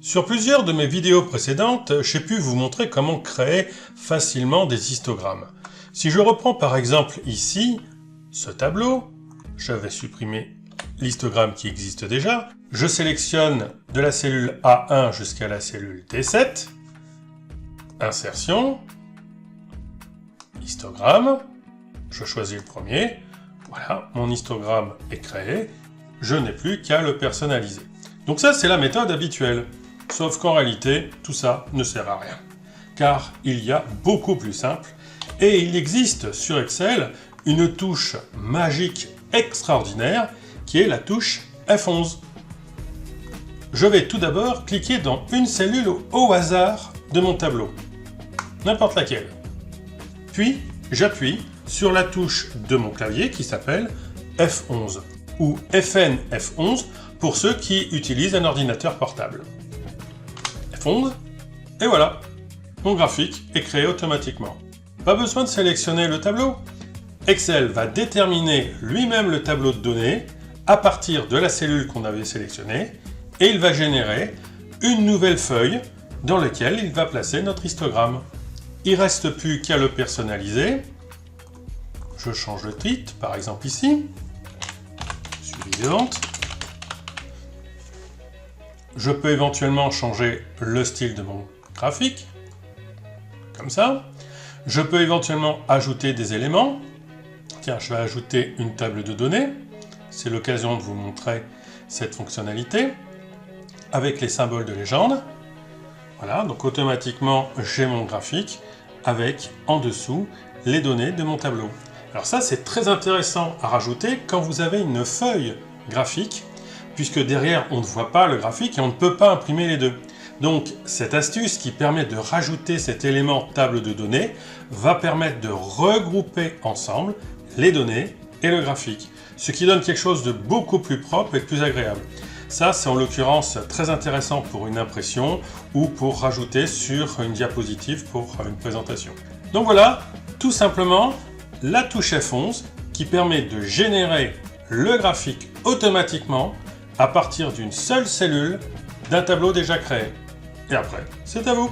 Sur plusieurs de mes vidéos précédentes, j'ai pu vous montrer comment créer facilement des histogrammes. Si je reprends par exemple ici, ce tableau, je vais supprimer l'histogramme qui existe déjà, je sélectionne de la cellule A1 jusqu'à la cellule D7, insertion, histogramme, je choisis le premier, voilà, mon histogramme est créé, je n'ai plus qu'à le personnaliser. Donc ça, c'est la méthode habituelle. Sauf qu'en réalité, tout ça ne sert à rien. Car il y a beaucoup plus simple, et il existe sur Excel une touche magique extraordinaire, qui est la touche F11. Je vais tout d'abord cliquer dans une cellule au hasard de mon tableau, n'importe laquelle. Puis, j'appuie sur la touche de mon clavier qui s'appelle F11, ou FN F11 pour ceux qui utilisent un ordinateur portable. F11, et voilà, mon graphique est créé automatiquement. Pas besoin de sélectionner le tableau. Excel va déterminer lui-même le tableau de données à partir de la cellule qu'on avait sélectionnée et il va générer une nouvelle feuille dans laquelle il va placer notre histogramme. Il ne reste plus qu'à le personnaliser. Je change le titre, par exemple ici. Suivante. Je peux éventuellement changer le style de mon graphique, comme ça. Je peux éventuellement ajouter des éléments. Tiens, je vais ajouter une table de données. C'est l'occasion de vous montrer cette fonctionnalité avec les symboles de légende. Voilà, donc automatiquement, j'ai mon graphique avec en dessous les données de mon tableau. Alors ça, c'est très intéressant à rajouter quand vous avez une feuille graphique, puisque derrière, on ne voit pas le graphique et on ne peut pas imprimer les deux. Donc, cette astuce qui permet de rajouter cet élément table de données va permettre de regrouper ensemble les données et le graphique, ce qui donne quelque chose de beaucoup plus propre et de plus agréable. Ça, c'est en l'occurrence très intéressant pour une impression ou pour rajouter sur une diapositive pour une présentation. Donc voilà, tout simplement, la touche F11 qui permet de générer le graphique automatiquement à partir d'une seule cellule d'un tableau déjà créé. Et après, c'est à vous!